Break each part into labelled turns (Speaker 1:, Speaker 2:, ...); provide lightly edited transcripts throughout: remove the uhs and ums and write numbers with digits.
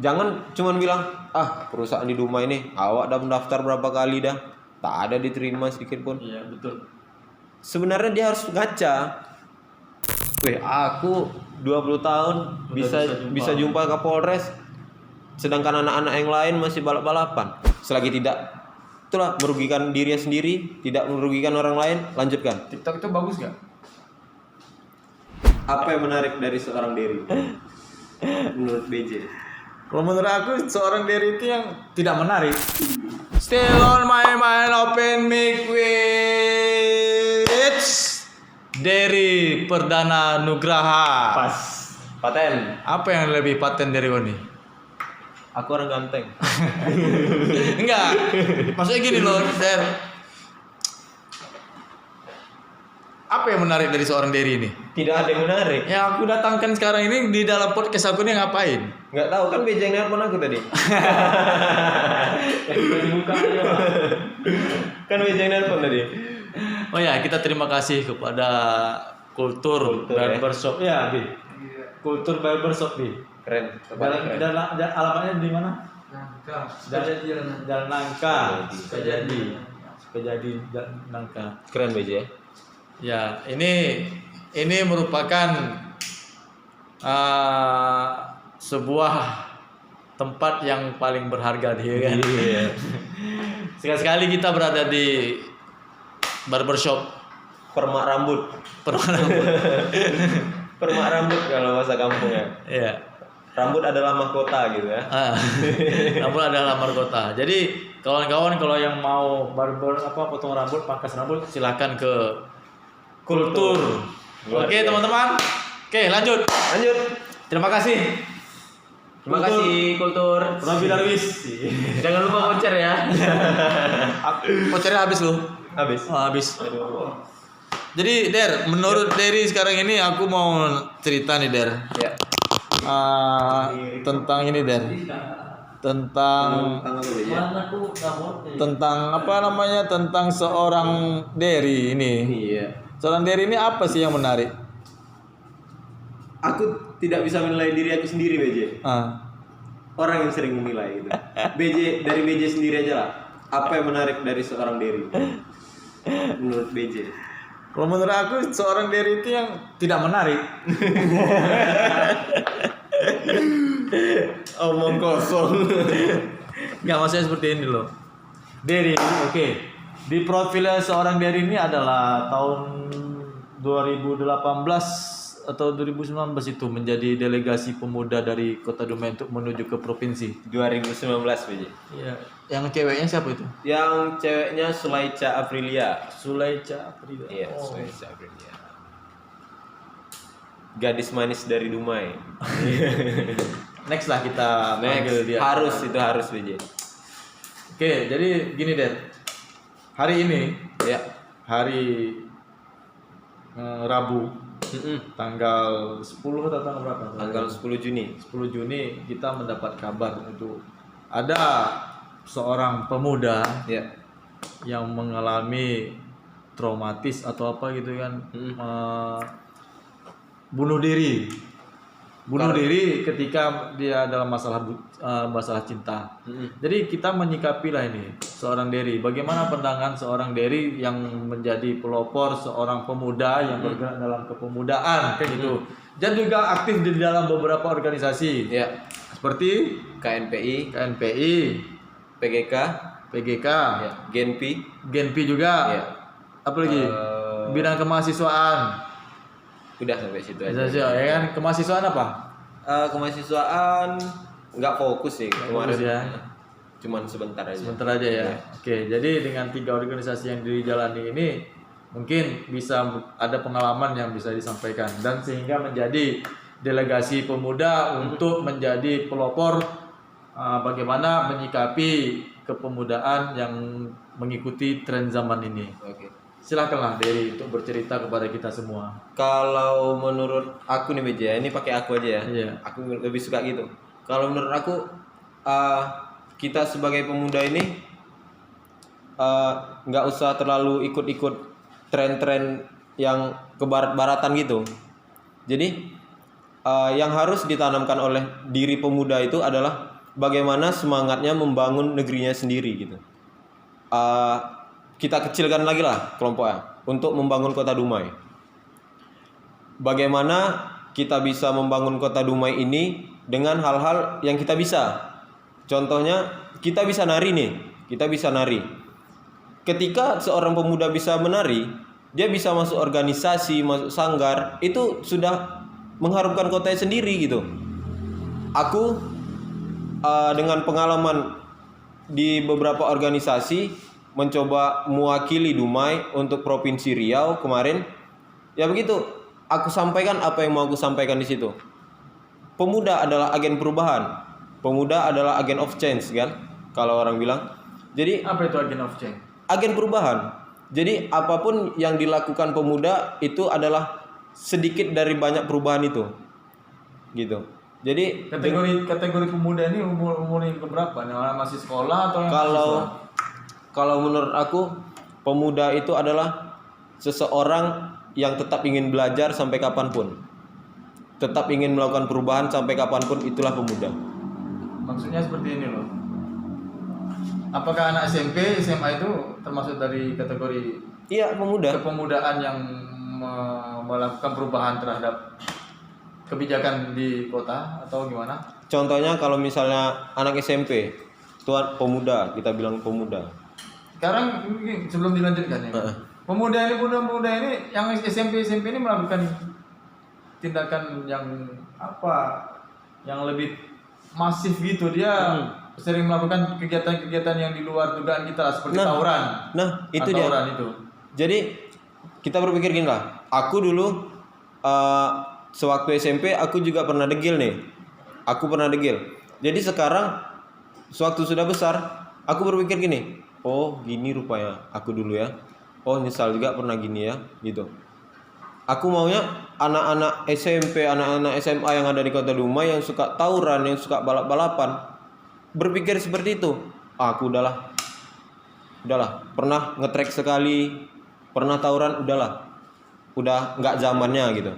Speaker 1: Jangan cuman bilang, perusahaan di Dumai ini awak udah mendaftar berapa kali dah, tak ada diterima sedikit pun.
Speaker 2: Iya, betul.
Speaker 1: Sebenarnya dia harus ngaca. Weh, aku 20 tahun bisa jumpa Kapolres, sedangkan anak-anak yang lain masih balap-balapan. Selagi tidak itulah merugikan dirinya sendiri, tidak merugikan orang lain, lanjutkan.
Speaker 2: TikTok itu bagus gak?
Speaker 1: Apa yang menarik dari seorang Derry menurut BJ?
Speaker 2: Kalau menurut aku seorang Derry itu yang tidak menarik. Still on my mind, open mic with Derry Perdana Nugraha.
Speaker 1: Pas. Paten.
Speaker 2: Apa yang lebih paten dari Oni?
Speaker 1: Aku orang ganteng.
Speaker 2: Enggak. Maksudnya gini loh, Der. Apa yang menarik dari seorang Derry ini?
Speaker 1: Tidak ada yang menarik.
Speaker 2: Yang aku datangkan sekarang ini di dalam podcast aku ini ngapain?
Speaker 1: Nggak tahu kan BJ yang nelpon aku tadi. Kan BJ yang nelpon tadi.
Speaker 2: Oh ya, kita terima kasih kepada Kultur Barbershop ya, Bi. Kultur Barbershop, Bi.
Speaker 1: Keren.
Speaker 2: Jalan alamatnya di mana?
Speaker 3: Nangka.
Speaker 2: Jalan Nangka. Sukajadi. Jalan Nangka.
Speaker 1: Keren BJ.
Speaker 2: Ya, ini merupakan sebuah tempat yang paling berharga dia kan.
Speaker 1: Iya.
Speaker 2: Sekali-sekali kita berada di barbershop
Speaker 1: Permak rambut. Permak rambut kalau bahasa kampungnya.
Speaker 2: Iya.
Speaker 1: Rambut adalah mahkota gitu ya.
Speaker 2: Rambut adalah mahkota. Jadi kawan-kawan kalau yang mau potong rambut, pangkas rambut, silakan ke Kultur. Oke, teman-teman. Oke, lanjut. Terima kasih.
Speaker 1: Terima kasih Kultur.
Speaker 2: Rabi Darwis.
Speaker 1: Jangan lupa voucher ya.
Speaker 2: Vouchernya habis loh.
Speaker 1: Habis.
Speaker 2: Oh, habis. Jadi Der, menurut Derry sekarang ini aku mau cerita nih Der.
Speaker 1: Ya.
Speaker 2: Tentang ini Der. Tentang apa namanya? Tentang seorang Derry ini.
Speaker 1: Iya.
Speaker 2: Seorang Derry ini apa sih yang menarik?
Speaker 1: Aku tidak bisa menilai diri aku sendiri BJ. Orang yang sering menilai gitu. Dari BJ sendiri aja lah. Apa yang menarik dari seorang Derry? Menurut BJ.
Speaker 2: Kalau menurut aku seorang Derry itu yang tidak menarik.
Speaker 1: Omong kosong.
Speaker 2: Nggak, maksudnya seperti ini loh. Derry, oke. Di profilnya seorang Derry ini adalah tahun 2018 atau 2019 itu menjadi delegasi pemuda dari Kota Dumai untuk menuju ke provinsi.
Speaker 1: 2019 BJ.
Speaker 2: Iya. Yang ceweknya siapa itu?
Speaker 1: Yang ceweknya Sulaica Aprilia.
Speaker 2: Sulaica Aprilia.
Speaker 1: Iya, Sulaica Aprilia. Gadis manis dari Dumai.
Speaker 2: Next lah kita panggil dia.
Speaker 1: Harus BJ.
Speaker 2: Oke, jadi gini deh. Hari ini
Speaker 1: Ya.
Speaker 2: hari Rabu tanggal 10 atau tanggal berapa?
Speaker 1: Tanggal 10 Juni.
Speaker 2: 10 Juni kita mendapat kabar itu ada seorang pemuda
Speaker 1: Ya.
Speaker 2: yang mengalami traumatis atau apa gitu kan, bunuh diri ketika dia dalam masalah cinta. Jadi kita menyikapi lah ini seorang Derry. Bagaimana pandangan seorang Derry yang menjadi pelopor seorang pemuda yang bergerak dalam kepemudaan kayak gitu. Dan juga aktif di dalam beberapa organisasi.
Speaker 1: Ya.
Speaker 2: Seperti
Speaker 1: KNPI, PGK,
Speaker 2: ya. Genpi juga.
Speaker 1: Ya.
Speaker 2: Apa lagi? Bidang kemahasiswaan.
Speaker 1: Udah sampai situ aja.
Speaker 2: Ya kan? Kemahasiswaan apa?
Speaker 1: Kemahasiswaan nggak fokus sih kemarin.
Speaker 2: Ya.
Speaker 1: Cuman sebentar aja.
Speaker 2: Ya. Oke, jadi dengan 3 organisasi yang dijalani ini mungkin bisa ada pengalaman yang bisa disampaikan dan sehingga menjadi delegasi pemuda untuk menjadi pelopor bagaimana menyikapi kepemudaan yang mengikuti tren zaman ini.
Speaker 1: Oke.
Speaker 2: Silakanlah Derry untuk bercerita kepada kita semua.
Speaker 1: Kalau menurut aku nih BJ, ini pakai aku aja ya.
Speaker 2: Iya.
Speaker 1: Aku lebih suka gitu. Kalau menurut aku kita sebagai pemuda ini nggak usah terlalu ikut-ikut tren-tren yang ke barat-baratan gitu. Jadi yang harus ditanamkan oleh diri pemuda itu adalah bagaimana semangatnya membangun negerinya sendiri gitu. Kita kecilkan lagi lah kelompoknya untuk membangun kota Dumai. Bagaimana kita bisa membangun kota Dumai ini dengan hal-hal yang kita bisa. Contohnya kita bisa nari nih, kita bisa nari. Ketika seorang pemuda bisa menari, dia bisa masuk organisasi, masuk sanggar, itu sudah mengharumkan kotanya sendiri gitu. Aku dengan pengalaman di beberapa organisasi mencoba mewakili Dumai untuk Provinsi Riau kemarin. Ya begitu, aku sampaikan apa yang mau aku sampaikan di situ. Pemuda adalah agen perubahan. Pemuda adalah agen of change kan, kalau orang bilang. Jadi
Speaker 2: Apa itu agen of change?
Speaker 1: agen perubahan. Jadi apapun yang dilakukan pemuda itu adalah sedikit dari banyak perubahan itu. Gitu. Jadi
Speaker 2: Kategori pemuda ini umur yang berapa? Yang masih sekolah atau yang
Speaker 1: kalau menurut aku pemuda itu adalah seseorang yang tetap ingin belajar sampai kapanpun. Tetap ingin melakukan perubahan sampai kapanpun, itulah pemuda.
Speaker 2: Maksudnya seperti ini loh. Apakah anak SMP, SMA itu termasuk dari kategori
Speaker 1: Iya, pemuda.
Speaker 2: kepemudaan yang melakukan perubahan terhadap kebijakan di kota atau gimana?
Speaker 1: Contohnya kalau misalnya anak SMP, tuan pemuda, kita bilang pemuda.
Speaker 2: Sekarang ini, sebelum dilanjutkan ya. Pemuda ini yang SMP ini melakukan tindakan yang apa? Yang lebih masif gitu, dia sering melakukan kegiatan-kegiatan yang di luar dugaan kita seperti tawuran.
Speaker 1: Nah, itu dia.
Speaker 2: Tawuran itu.
Speaker 1: Jadi kita berpikir gini lah. Aku dulu sewaktu SMP aku juga pernah degil nih. Aku pernah degil. Jadi sekarang sewaktu sudah besar, aku berpikir gini. Oh, gini rupanya aku dulu ya. Oh, nyesal juga pernah gini ya, gitu. Aku maunya anak-anak SMP, anak-anak SMA yang ada di Kota Dumai yang suka tawuran, yang suka balap-balapan, berpikir seperti itu. Aku udahlah, pernah ngetrek sekali, pernah tawuran, udah nggak zamannya gitu.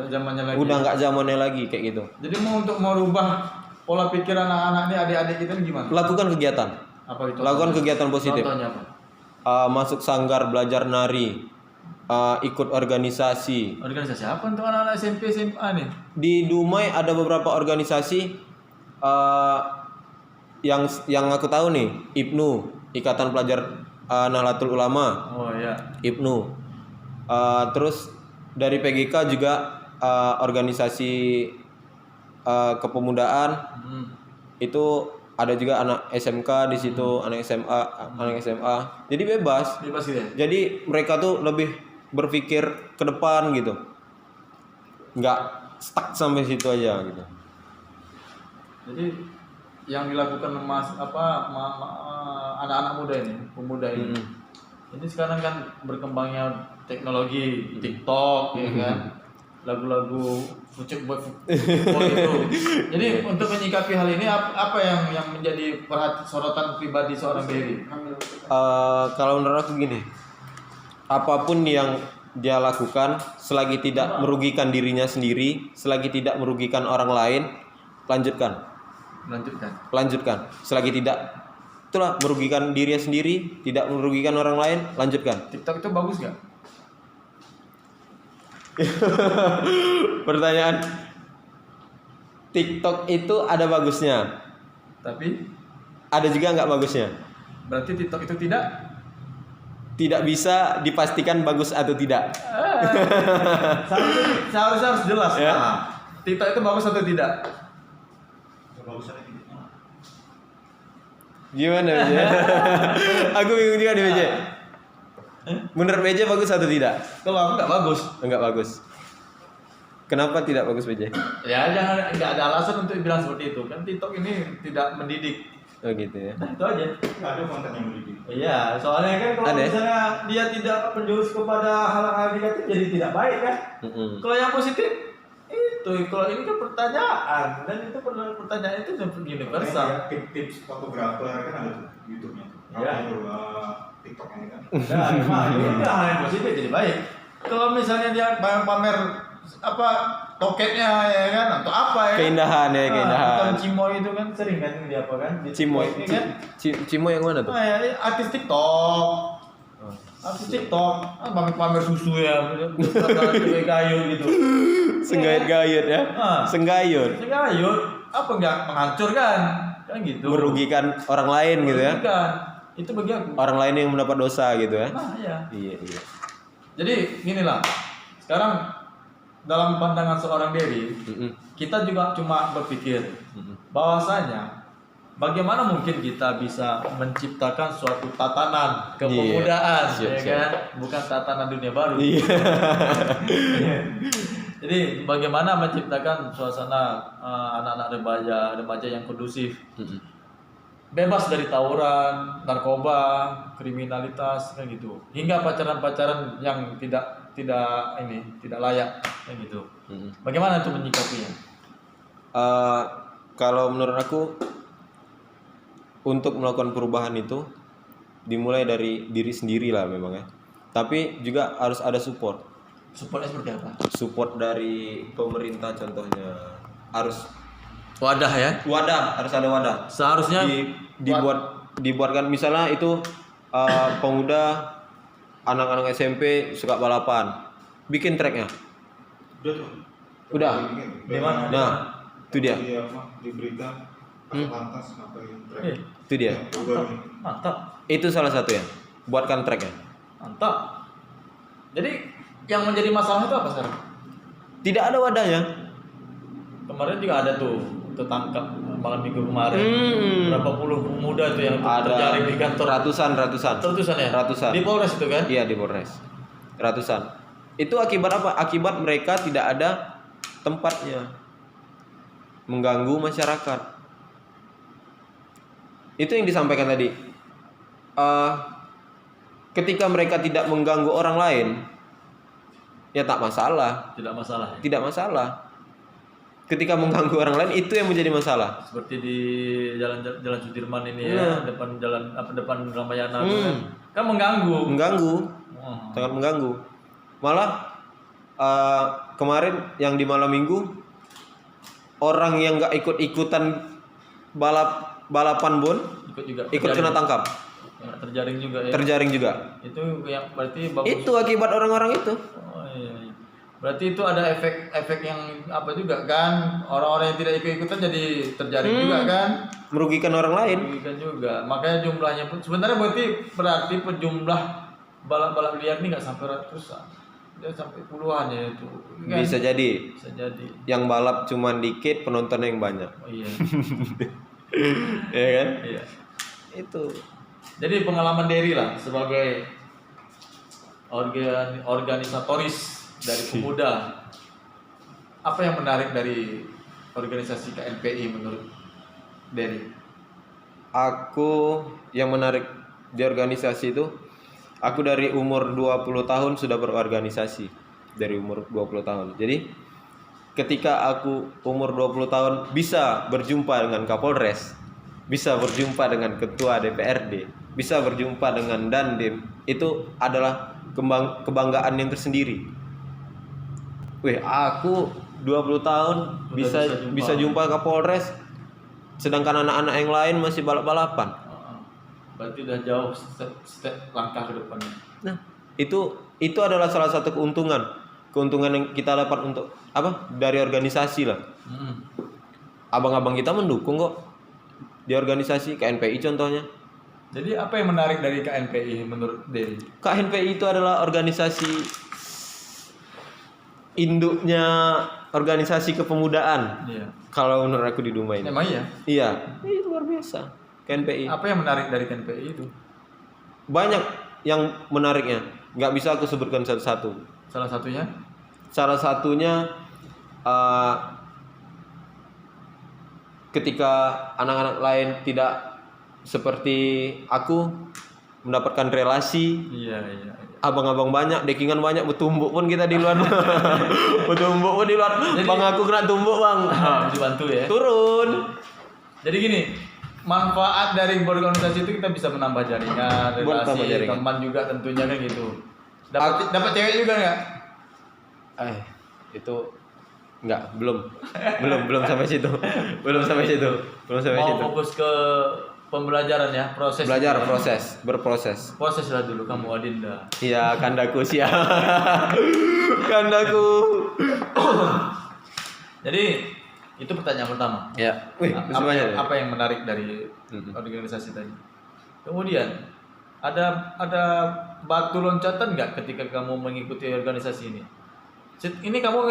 Speaker 2: Zamannya lagi.
Speaker 1: Udah nggak zamannya lagi kayak gitu.
Speaker 2: Jadi untuk merubah pola pikir anak-anak ini, adik-adik kita ini gimana?
Speaker 1: Lakukan kegiatan.
Speaker 2: Apa itu?
Speaker 1: Lakukan kegiatan positif.
Speaker 2: Contohnya apa?
Speaker 1: Masuk sanggar, belajar nari, ikut organisasi.
Speaker 2: Organisasi apa untuk anak-anak SMP SMA nih?
Speaker 1: Di Dumai ada beberapa organisasi yang aku tahu nih, IPNU, Ikatan Pelajar Nahdlatul Ulama.
Speaker 2: Oh iya.
Speaker 1: IPNU. Terus dari PGK juga organisasi kepemudaan. Itu ada juga anak SMK di situ, anak SMA. Jadi bebas
Speaker 2: gitu ya?
Speaker 1: Jadi mereka tuh lebih berpikir ke depan gitu. Nggak stuck sampai situ aja gitu.
Speaker 2: Jadi yang dilakukan anak-anak muda ini, pemuda ini. Ini sekarang kan berkembangnya teknologi TikTok ya kan. Lagu-lagu Fucek Boy itu. Jadi untuk menyikapi hal ini apa yang menjadi sorotan pribadi seorang Berry?
Speaker 1: Kalau menurut aku gini, apapun yang dia lakukan selagi tidak merugikan dirinya sendiri, selagi tidak merugikan orang lain, lanjutkan. Selagi tidak itulah merugikan dirinya sendiri, tidak merugikan orang lain, lanjutkan.
Speaker 2: TikTok itu bagus nggak?
Speaker 1: Pertanyaan. TikTok itu ada bagusnya,
Speaker 2: tapi
Speaker 1: ada juga nggak bagusnya.
Speaker 2: Berarti TikTok itu
Speaker 1: tidak bisa dipastikan bagus atau tidak.
Speaker 2: Seharusnya harus jelas.
Speaker 1: Ya.
Speaker 2: Nah, TikTok itu bagus atau tidak?
Speaker 3: Bagus atau tidak?
Speaker 1: Gimana BJ? Aku bingung juga nih BJ. Menurut BJ bagus atau tidak?
Speaker 2: Kalau aku nggak bagus.
Speaker 1: Enggak bagus. Kenapa tidak bagus BJ?
Speaker 2: Ya nggak ada alasan untuk bilang seperti itu. Kan TikTok ini tidak mendidik.
Speaker 1: Oh gitu ya.
Speaker 2: Nah, itu aja.
Speaker 3: Nggak ada konten yang mendidik.
Speaker 2: Iya, soalnya kan kalau
Speaker 1: Ada.
Speaker 2: misalnya dia tidak menjurus kepada hal-hal negatif jadi tidak baik kan. Kalau yang positif itu, kalau ini kan pertanyaan dan itu pertanyaan itu universal.
Speaker 3: Makanya tips fotografer kan ada tuh YouTube-nya.
Speaker 2: Iya.
Speaker 3: TikTok ini kan.
Speaker 2: Nah, memang itu hal yang positif jadi baik. Kalau misalnya dia pamer toketnya ya kan atau apa ya.
Speaker 1: Keindahan ya, keindahan.
Speaker 2: Bukan Cimoy itu kan sering kan di apa kan? Di
Speaker 1: Cimoy,
Speaker 2: ini kan.
Speaker 1: Cimoy yang mana tuh?
Speaker 2: Ah, ya, artis TikTok. Artis TikTok, pamer susu ya, kayak kayu gitu.
Speaker 1: Senggayut-gayut ya.
Speaker 2: Ah.
Speaker 1: Senggayut.
Speaker 2: Segayut, apa enggak menghancurkan? Kan gitu.
Speaker 1: Merugikan orang lain gitu ya.
Speaker 2: Merugikan. Itu bagi aku.
Speaker 1: Orang lain yang mendapat dosa gitu ya.
Speaker 2: Nah, ya.
Speaker 1: Iya, iya.
Speaker 2: Jadi gini lah. Sekarang dalam pandangan seorang Derry, kita juga cuma berpikir bahwasanya bagaimana mungkin kita bisa menciptakan suatu tatanan kepemudaan,
Speaker 1: Siap,
Speaker 2: ya
Speaker 1: siap.
Speaker 2: kan? Bukan tatanan dunia baru.
Speaker 1: Iya.
Speaker 2: Jadi bagaimana menciptakan suasana anak-anak remaja yang kondusif, bebas dari tawuran, narkoba, kriminalitas, kayak gitu. Hingga pacaran-pacaran yang tidak layak, kayak gitu. Bagaimana itu menyikapinya?
Speaker 1: Kalau menurut aku untuk melakukan perubahan itu dimulai dari diri sendiri lah memang ya. Tapi juga harus ada support.
Speaker 2: Supportnya seperti apa?
Speaker 1: Support dari pemerintah contohnya. Harus
Speaker 2: Wadah ya.
Speaker 1: harus ada wadah.
Speaker 2: Seharusnya
Speaker 1: Dibuatkan misalnya itu pemuda anak-anak SMP suka balapan. Bikin tracknya.
Speaker 3: Udah tuh.
Speaker 1: Udah.
Speaker 2: Di mana?
Speaker 1: Nah, itu dia.
Speaker 3: Di apa? Di berita lantas ngapain track.
Speaker 1: Itu dia.
Speaker 2: Mantap.
Speaker 1: Itu salah satu ya. Buatkan tracknya.
Speaker 2: Mantap. Jadi yang menjadi masalah itu apa sekarang?
Speaker 1: Tidak ada wadahnya.
Speaker 2: Kemarin juga ada tuh tertangkap malam minggu kemarin. Berapa puluh pemuda itu yang terjaring di kantor.
Speaker 1: Ratusan.
Speaker 2: Ratusan ya?
Speaker 1: Ratusan.
Speaker 2: Di Polres itu kan?
Speaker 1: Iya, di Polres. Ratusan. Itu akibat apa? Akibat mereka tidak ada tempatnya. Mengganggu masyarakat. Itu yang disampaikan tadi. Ketika mereka tidak mengganggu orang lain, ya tak masalah.
Speaker 2: Tidak masalah. Ya?
Speaker 1: Tidak masalah. Ketika mengganggu orang lain itu yang menjadi masalah.
Speaker 2: Seperti di jalan Sudirman ini
Speaker 1: Nah.
Speaker 2: ya, depan Ramayana itu kan mengganggu.
Speaker 1: Mengganggu. Sangat mengganggu. Malah kemarin yang di malam minggu orang yang nggak ikut-ikutan balapan pun
Speaker 2: Ikut juga.
Speaker 1: ikut kena tangkap.
Speaker 2: Ya, terjaring juga ya.
Speaker 1: Terjaring juga.
Speaker 2: Itu yang berarti bagus.
Speaker 1: Itu akibat orang-orang itu.
Speaker 2: Oh iya. Berarti itu ada efek yang apa juga kan? Orang-orang yang tidak ikut-ikutan jadi terjaring juga kan?
Speaker 1: Merugikan orang lain.
Speaker 2: Merugikan juga. Makanya jumlahnya pun sebenarnya berarti jumlah balap-balap liar ini nggak sampai ratusan. Dia sampai puluhan ya itu. Kan?
Speaker 1: Bisa jadi.
Speaker 2: Bisa jadi.
Speaker 1: Yang balap cuman dikit, penontonnya yang banyak.
Speaker 2: Oh iya.
Speaker 1: Iya kan?
Speaker 2: Iya.
Speaker 1: Itu.
Speaker 2: Jadi pengalaman Derry lah sebagai organisatoris dari pemuda. Apa yang menarik dari organisasi KNPI menurut Derry?
Speaker 1: Aku yang menarik di organisasi itu, aku dari umur 20 tahun sudah berorganisasi. Dari umur 20 tahun. Jadi ketika aku umur 20 tahun bisa berjumpa dengan Kapolres, bisa berjumpa dengan Ketua DPRD, bisa berjumpa dengan Dandim, itu adalah kebanggaan yang tersendiri. Wih, aku 20 tahun bisa jumpa Kapolres, sedangkan anak-anak yang lain masih balap-balapan.
Speaker 2: Berarti udah jauh step langkah ke depannya.
Speaker 1: Nah, itu adalah salah satu keuntungan yang kita dapat untuk apa? Dari organisasi lah. Abang-abang kita mendukung kok di organisasi KNPI contohnya.
Speaker 2: Jadi apa yang menarik dari KNPI menurut Derry?
Speaker 1: KNPI itu adalah organisasi induknya organisasi kepemudaan.
Speaker 2: Iya.
Speaker 1: Kalau menurut aku di Dumai ini.
Speaker 2: Emang iya?
Speaker 1: Iya, ini luar biasa. KNPI.
Speaker 2: Apa yang menarik dari KNPI itu?
Speaker 1: Banyak yang menariknya. Nggak bisa aku sebutkan satu-satu.
Speaker 2: Salah satunya?
Speaker 1: Salah satunya ketika anak-anak lain tidak seperti aku mendapatkan relasi.
Speaker 2: Iya.
Speaker 1: Abang-abang banyak, dekingan banyak, bertumbuk pun kita di luar. Bertumbuk pun di luar.
Speaker 2: Jadi-
Speaker 1: Bang, aku kena tumbuk, Bang.
Speaker 2: Dibantu ya.
Speaker 1: Turun.
Speaker 2: Jadi gini, manfaat dari berorganisasi itu kita bisa menambah jaringan,
Speaker 1: Menambah
Speaker 2: relasi,
Speaker 1: jaringan.
Speaker 2: teman juga tentunya kan gitu. Dapat cewek juga nggak?
Speaker 1: Itu Enggak, belum sampai situ. Belum sampai situ.
Speaker 2: Mau fokus ke pembelajaran ya, proses.
Speaker 1: Belajar, berproses.
Speaker 2: Proses lah dulu kamu Adinda.
Speaker 1: Iya, kandaku siap. Kandaku.
Speaker 2: Jadi itu pertanyaan pertama.
Speaker 1: Ya. Wih, semuanya.
Speaker 2: Apa yang menarik dari organisasi tadi? Kemudian ada batu loncatan nggak ketika kamu mengikuti organisasi ini? Ini kamu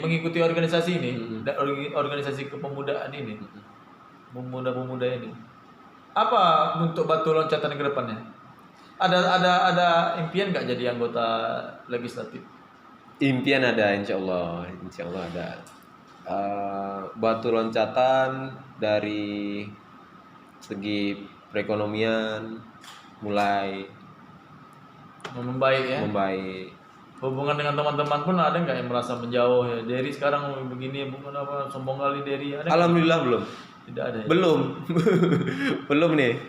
Speaker 2: mengikuti organisasi ini, organisasi kepemudaan ini, pemuda-pemuda ini. Apa untuk batu loncatan ke depannya? Ada impian nggak jadi anggota legislatif?
Speaker 1: Impian ada, insya Allah ada. Batu loncatan dari segi perekonomian mulai
Speaker 2: Membaik ya.
Speaker 1: membaik.
Speaker 2: Hubungan dengan teman-teman pun ada nggak yang merasa menjauh ya? Derry sekarang begini, bukan apa, sombong kali Derry. Ada nggak?
Speaker 1: Alhamdulillah belum.
Speaker 2: Tidak ada. Ya?
Speaker 1: Belum. Belum nih.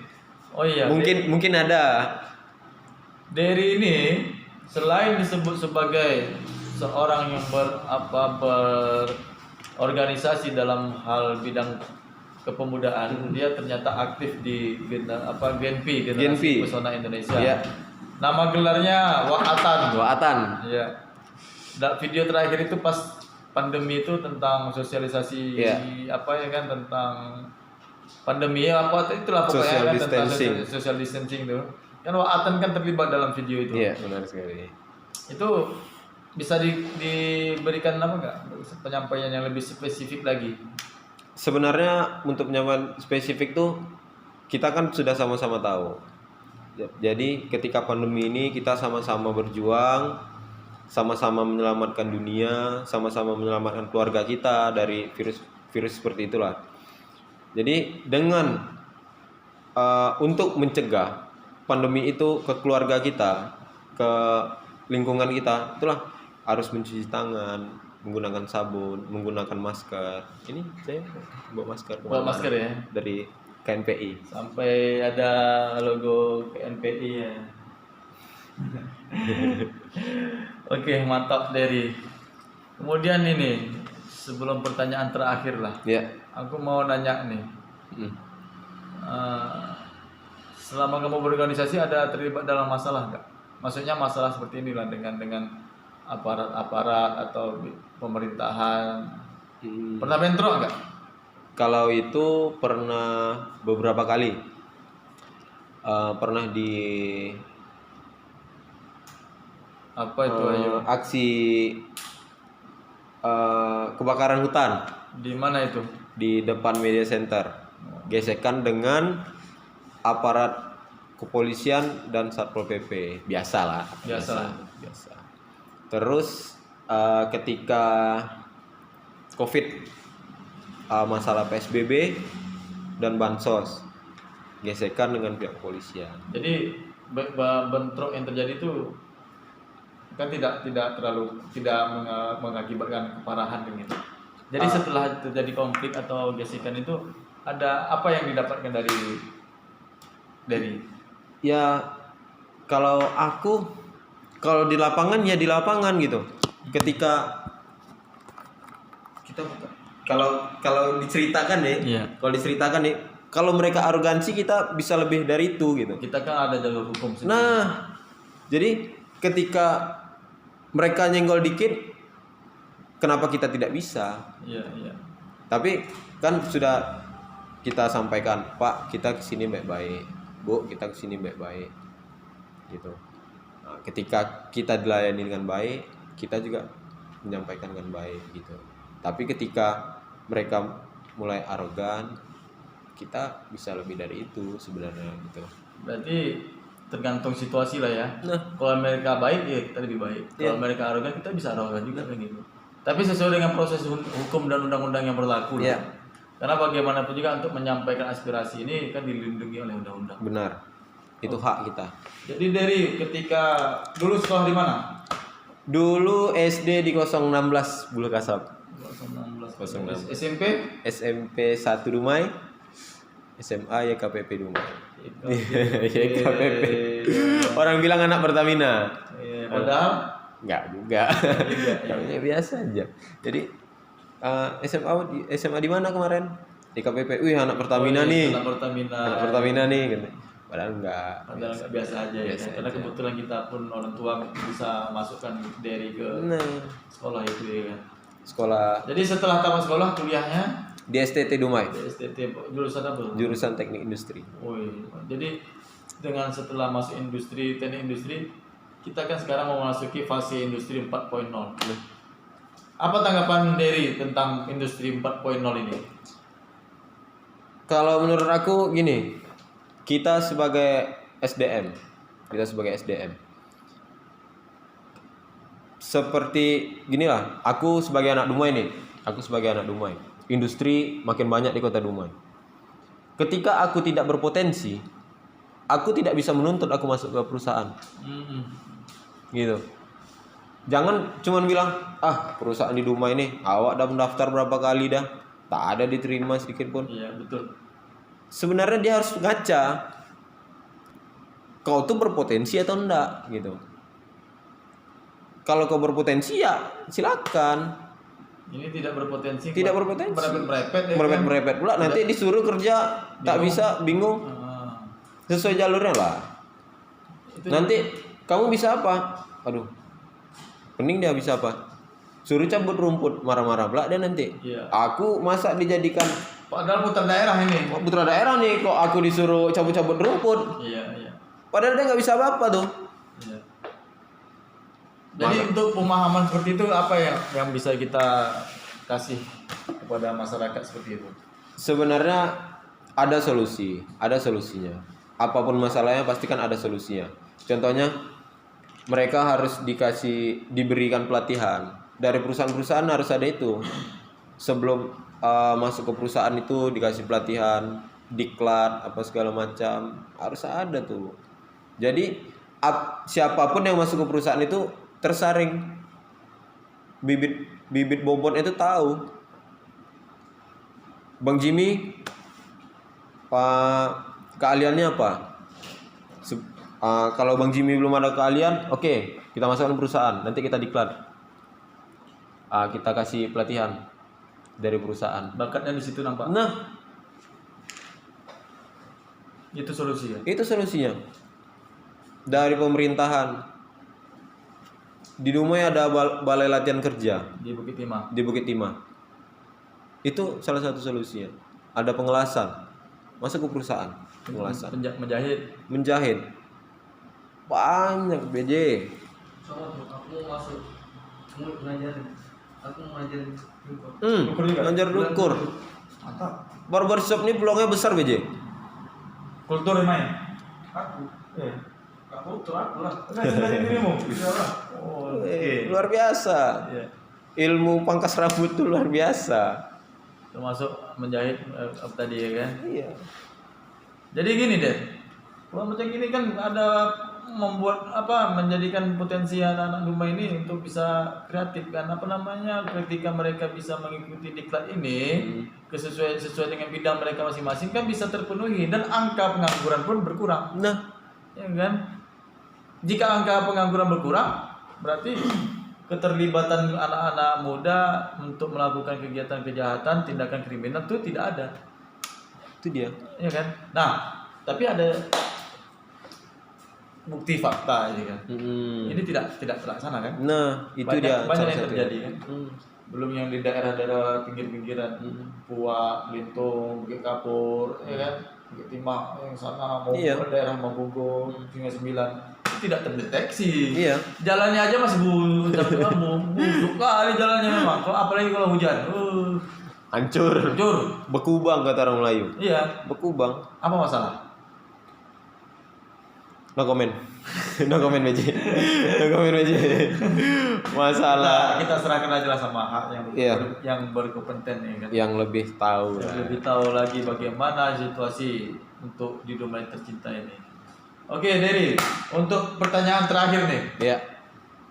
Speaker 2: Oh iya.
Speaker 1: Mungkin ada.
Speaker 2: Derry ini selain disebut sebagai seorang yang berorganisasi dalam hal bidang kepemudaan, dia ternyata aktif di Genpi, Generasi Pesona Indonesia.
Speaker 1: Iya.
Speaker 2: Nama gelarnya Wa'atan. Iya. Video terakhir itu pas pandemi itu tentang sosialisasi tentang pandemi itulah pokoknya tentang social distancing itu. Kan Wa'atan kan terlibat dalam video itu.
Speaker 1: Iya, benar sekali.
Speaker 2: Itu bisa diberikan penyampaian yang lebih spesifik lagi.
Speaker 1: Sebenarnya untuk penyampaian spesifik tuh kita kan sudah sama-sama tahu. Jadi ketika pandemi ini kita sama-sama berjuang, sama-sama menyelamatkan dunia, sama-sama menyelamatkan keluarga kita dari virus seperti itulah. Jadi dengan untuk mencegah pandemi itu ke keluarga kita, ke lingkungan kita, itulah harus mencuci tangan, menggunakan sabun, menggunakan masker. Ini saya bawa masker.
Speaker 2: Bawa masker ya?
Speaker 1: Dari KNPI.
Speaker 2: Sampai ada logo KNPI ya. Oke, mantap Derry. Kemudian ini sebelum pertanyaan terakhir lah.
Speaker 1: Ya.
Speaker 2: Aku mau nanya nih. Selama kamu berorganisasi ada terlibat dalam masalah nggak? Maksudnya masalah seperti inilah dengan aparat atau pemerintahan. Pernah bentrok nggak?
Speaker 1: Kalau itu pernah beberapa kali. Pernah di aksi kebakaran hutan.
Speaker 2: Di mana itu?
Speaker 1: Di depan media center. Gesekan dengan aparat kepolisian dan Satpol PP. Biasa. Terus ketika COVID, masalah PSBB dan bansos, gesekan dengan pihak kepolisian.
Speaker 2: Jadi bentrok yang terjadi itu kan tidak mengakibatkan keparahan gitu. Jadi setelah terjadi konflik atau gesekan itu ada apa yang didapatkan dari?
Speaker 1: Ya kalau di lapangan ya di lapangan gitu. Ketika kita kalau diceritakan nih, kalau mereka arogansi kita bisa lebih dari itu gitu.
Speaker 2: Kita kan ada jalur hukum sendiri.
Speaker 1: Nah, jadi ketika mereka nyenggol dikit, kenapa kita tidak bisa?
Speaker 2: Iya.
Speaker 1: Tapi kan sudah kita sampaikan, Pak, kita kesini baik-baik, Bu, kita kesini baik-baik, gitu. Nah, ketika kita dilayani dengan baik, kita juga menyampaikan dengan baik, gitu. Tapi ketika mereka mulai arogan, kita bisa lebih dari itu sebenarnya, gitu.
Speaker 2: Berarti tergantung situasi lah ya. Nah, kalau mereka baik ya kita lebih baik. Kalau mereka arogan kita bisa arogan juga kayak gitu. Tapi sesuai dengan proses hukum dan undang-undang yang berlaku.
Speaker 1: Yeah.
Speaker 2: Karena bagaimanapun juga untuk menyampaikan aspirasi ini kan dilindungi oleh undang-undang.
Speaker 1: Benar. Itu hak kita.
Speaker 2: Jadi dari ketika dulu sekolah di mana?
Speaker 1: Dulu SD di 016 Bulu Kasab.
Speaker 2: 016. SMP?
Speaker 1: SMP 1 Dumai. SMA YKPP Dumai. YKPP. Orang bilang anak Pertamina.
Speaker 2: Iya, padahal
Speaker 1: Enggak juga. Ya, biasa aja. Jadi SMA di mana kemarin? Di KPP. Wih, anak Pertamina nih.
Speaker 2: Anak Pertamina.
Speaker 1: Anak Pertamina nih gitu. Padahal enggak.
Speaker 2: Padahal biasa aja ya.
Speaker 1: Biasa
Speaker 2: Karena
Speaker 1: aja.
Speaker 2: kebetulan kita pun orang tua bisa masukkan dari ke
Speaker 1: Nah,
Speaker 2: sekolah itu ya kan.
Speaker 1: sekolah
Speaker 2: Jadi setelah tamat sekolah kuliahnya
Speaker 1: di STT Dumai,
Speaker 2: di STT jurusan apa?
Speaker 1: jurusan Teknik Industri.
Speaker 2: Jadi dengan setelah masuk industri, teknik industri, kita kan sekarang mau memasuki fase industri 4.0. Apa tanggapan Dery tentang industri 4.0 ini?
Speaker 1: Kalau menurut aku gini, kita sebagai SDM, seperti ginilah, aku sebagai anak Dumai nih, industri makin banyak di kota Dumai. Ketika aku tidak berpotensi, aku tidak bisa menuntut aku masuk ke perusahaan. Gitu. Jangan cuman bilang, perusahaan di Dumai ini, awak udah mendaftar berapa kali dah, tak ada diterima sedikit pun.
Speaker 2: Iya betul.
Speaker 1: Sebenarnya dia harus ngaca, kau tuh berpotensi atau enggak, gitu. Kalau kau berpotensi ya silakan.
Speaker 2: Ini tidak berpotensi.
Speaker 1: Tidak berpotensi.
Speaker 2: Merepet-merepet ya kan?
Speaker 1: Merepet pula. Nanti disuruh kerja tak bisa, bingung. Sesuai jalurnya lah. Nanti kamu bisa apa? Aduh, pening dia bisa apa? Suruh cabut rumput, marah-marah pula dia nanti.
Speaker 2: Iya.
Speaker 1: Aku masa dijadikan
Speaker 2: Padahal putar daerah ini.
Speaker 1: putra daerah nih, kok aku disuruh cabut-cabut rumput?
Speaker 2: Iya.
Speaker 1: Padahal dia nggak bisa apa-apa tuh.
Speaker 2: Iya. Jadi untuk pemahaman seperti itu apa yang bisa kita kasih kepada masyarakat seperti itu?
Speaker 1: Sebenarnya ada solusinya. Apapun masalahnya pasti kan ada solusinya. Contohnya mereka harus diberikan pelatihan. Dari perusahaan-perusahaan harus ada itu. Sebelum masuk ke perusahaan itu dikasih pelatihan, diklat apa segala macam, harus ada tuh. Jadi siapapun yang masuk ke perusahaan itu tersaring. Bibit bobot itu tahu. Bang Jimmy keahliannya apa? Kalau Bang Jimmy belum ada keahlian, oke, kita masukkan perusahaan, nanti kita diklat. Kita kasih pelatihan dari perusahaan.
Speaker 2: Bakatnya di situ nampak.
Speaker 1: Nah,
Speaker 2: Itu solusi ya.
Speaker 1: itu solusinya. Dari pemerintahan. Di Dumai ada balai latihan kerja
Speaker 2: Di Bukit Timah.
Speaker 1: di Bukit Timah. Itu salah satu solusinya. Ada pengelasan. Masuk ke perusahaan, pengelasan. Menjahit. Banyak BJ.
Speaker 4: Aku masuk ngajarin. Aku ngajarin
Speaker 1: Ngajar dukur.
Speaker 2: Mantap.
Speaker 1: Barbershop ini peluangnya besar BJ.
Speaker 2: Kultur main.
Speaker 3: Aku.
Speaker 2: Iya.
Speaker 3: Aku tuh aku lah. Ngajarin dirimu. Iyalah.
Speaker 2: Oh,
Speaker 1: Luar biasa.
Speaker 2: Iya.
Speaker 1: Ilmu pangkas rambut tuh luar biasa.
Speaker 2: Termasuk menjahit tadi ya kan.
Speaker 1: Iya.
Speaker 2: Jadi gini deh. Kalau macam gini kan ada menjadikan potensi anak-anak Dumai ini untuk bisa kreatif kan, ketika mereka bisa mengikuti diklat ini sesuai dengan bidang mereka masing-masing kan bisa terpenuhi dan angka pengangguran pun berkurang.
Speaker 1: Nah,
Speaker 2: Ya kan? Jika angka pengangguran berkurang, berarti keterlibatan anak-anak muda untuk melakukan kegiatan kejahatan, tindakan kriminal itu tidak ada.
Speaker 1: itu dia.
Speaker 2: Ya kan? Nah, tapi ada bukti fakta ini kan. Ini tidak terlaksana kan?
Speaker 1: Nah, itu
Speaker 2: Banyak
Speaker 1: dia salah
Speaker 2: yang
Speaker 1: satunya.
Speaker 2: terjadi kan. Belum yang di daerah-daerah pinggir-pinggiran, Puak, Lintung, Bukit Kapur, ya kan? Bukit Timah yang sana mau
Speaker 1: Iya.
Speaker 2: daerah Mabunggo, Sungai Sembilan itu tidak terdeteksi.
Speaker 1: Iya.
Speaker 2: Jalannya aja masih busuk kali jalannya memang. Apalagi kalau hujan.
Speaker 1: Hancur.
Speaker 2: Hancur.
Speaker 1: Bekubang kata orang Melayu.
Speaker 2: Iya.
Speaker 1: Bekubang.
Speaker 2: Apa masalah?
Speaker 1: No comment. No comment BJ. No comment BJ. Masalah
Speaker 2: Kita serahkan aja lah sama hak
Speaker 1: Iya.
Speaker 2: yang berkompeten ya kan.
Speaker 1: yang lebih tahu.
Speaker 2: Yang
Speaker 1: lah.
Speaker 2: lebih tahu lagi bagaimana situasi untuk di Dumai tercinta ini. Oke, Dery, untuk pertanyaan terakhir nih,
Speaker 1: Ya.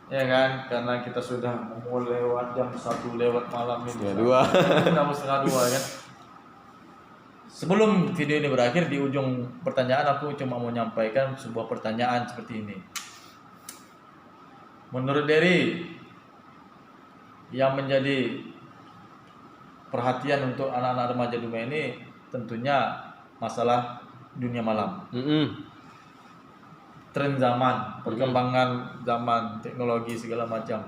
Speaker 2: ya kan, karena kita sudah mau lewat jam 1 lewat malam ini.
Speaker 1: Setengah dua.
Speaker 2: Sudah mau setengah 2 kan. Sebelum video ini berakhir, di ujung pertanyaan aku cuma mau menyampaikan sebuah pertanyaan seperti ini. Menurut Dery, yang menjadi perhatian untuk anak-anak remaja Dumai ini tentunya masalah dunia malam. Tren zaman, perkembangan zaman, teknologi segala macam.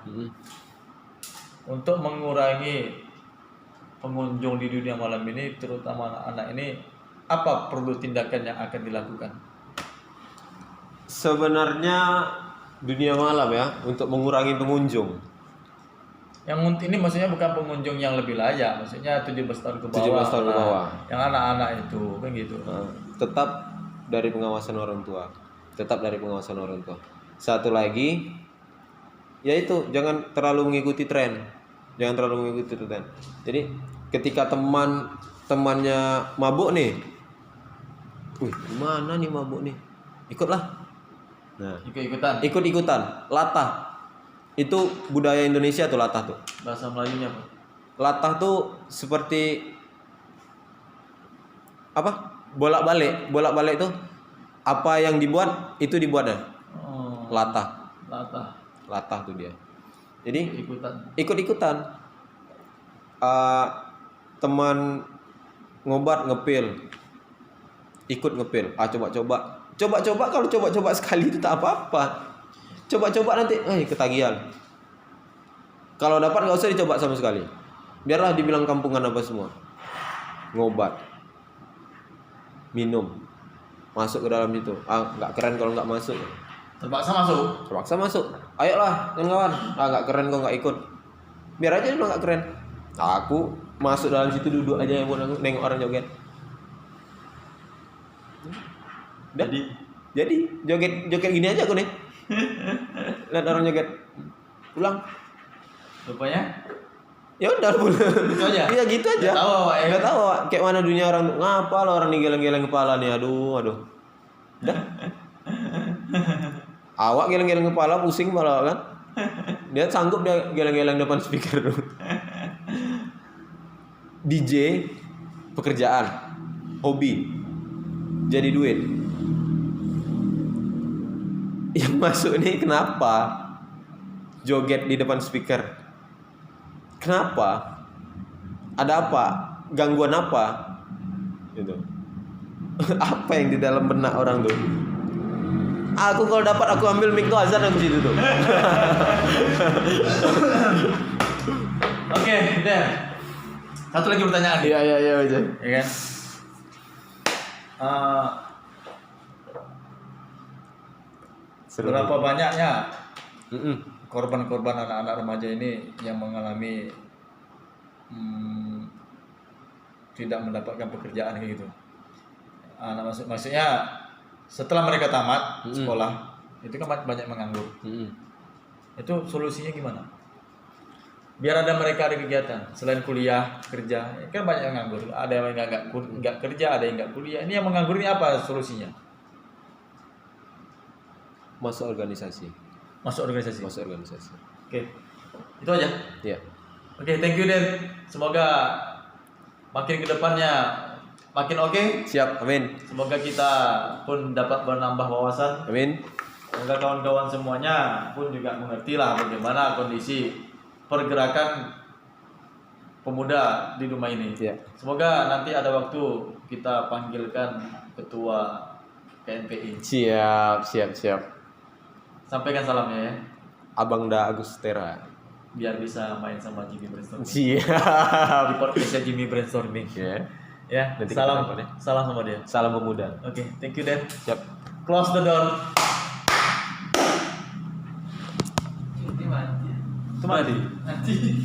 Speaker 2: Untuk mengurangi pengunjung di dunia malam ini, terutama anak-anak ini, apa perlu tindakan yang akan dilakukan?
Speaker 1: Sebenarnya dunia malam ya untuk mengurangi pengunjung.
Speaker 2: Yang ini maksudnya bukan pengunjung yang lebih layak, maksudnya 17 tahun ke bawah.
Speaker 1: 17 tahun ke bawah.
Speaker 2: Yang anak-anak itu kan gitu.
Speaker 1: Tetap dari pengawasan orang tua. Tetap dari pengawasan orang tua. Satu lagi yaitu jangan terlalu mengikuti tren. Jangan terlalu mengikuti tren. Jadi ketika temannya mabuk nih. Wih, gimana nih mabuk nih? Ikutlah. Nah, ikut-ikutan, latah. Itu budaya Indonesia tuh latah tuh.
Speaker 2: Bahasa Melayunya apa?
Speaker 1: Latah tuh seperti apa? Bolak-balik tuh apa yang dibuat itu dibuat ya. Latah tuh dia. Jadi ikut-ikutan. Teman ngobat ngepil, ikut ngepil. Coba-coba kalau coba-coba sekali itu tak apa-apa. Coba-coba nanti, ketagihan. Kalau dapat nggak usah dicoba sama sekali. Biarlah dibilang kampungan apa semua. Ngobat, minum, masuk ke dalam itu. Nggak keren kalau nggak masuk. Terpaksa masuk. Ayolah kawan-kawan. Nggak keren kok nggak ikut. Biar aja dulu nggak keren. Aku masuk dalam situ duduk aja yang buat nengok orang joget. Jadi joget gini aja aku nih. Lihat orang joget. Pulang.
Speaker 2: Rupanya?
Speaker 1: Ya udah pulang.
Speaker 2: Gitu aja.
Speaker 1: Iya gitu aja. Nggak tahu kayak mana dunia orang. Ngapa lo orang nih geleng-geleng kepala nih. Aduh. Udah. Awak geleng-geleng kepala pusing malah kan. Dia sanggup dia geleng-geleng depan speaker. DJ pekerjaan, hobi, jadi duit. Yang masuk nih kenapa? Joget di depan speaker. Kenapa? Ada apa? Gangguan apa? Gitu. Apa yang di dalam benak orang tuh? Aku kalau dapat aku ambil mic tuh azan aku situ tuh.
Speaker 2: Oke, Dan. Satu lagi pertanyaan.
Speaker 1: Iya aja.
Speaker 2: Ya kan? Berapa banyaknya korban-korban anak-anak remaja ini yang mengalami tidak mendapatkan pekerjaan kayak gitu? Maksudnya setelah mereka tamat sekolah itu kan banyak menganggur. Itu solusinya gimana? Biar ada mereka ada kegiatan selain kuliah kerja, kan banyak yang nganggur. Ada yang nggak kerja, ada yang nggak kuliah. Ini yang menganggur ini apa solusinya?
Speaker 1: Masuk organisasi.
Speaker 2: Oke, itu aja.
Speaker 1: Iya.
Speaker 2: Oke, thank you Den. Semoga makin kedepannya makin oke.
Speaker 1: Siap, amin.
Speaker 2: Semoga kita pun dapat menambah wawasan.
Speaker 1: Amin.
Speaker 2: Semoga kawan-kawan semuanya pun juga mengerti lah bagaimana kondisi pergerakan pemuda di rumah ini.
Speaker 1: Iya.
Speaker 2: Semoga nanti ada waktu kita panggilkan ketua KNPI.
Speaker 1: Siap.
Speaker 2: Sampaikan salamnya ya,
Speaker 1: Abang Da Agustera.
Speaker 2: biar bisa main sama Jimmy Brainstorming.
Speaker 1: Siap.
Speaker 2: Di podcastnya Jimmy Brainstorming. Ya,
Speaker 1: Nanti
Speaker 2: salam
Speaker 1: kita dapat ya.
Speaker 2: salam sama dia.
Speaker 1: Salam pemuda.
Speaker 2: Oke, thank you Dan.
Speaker 1: Siap.
Speaker 2: Close the door.
Speaker 4: Ini mati.
Speaker 2: Itu mati.
Speaker 4: Mati.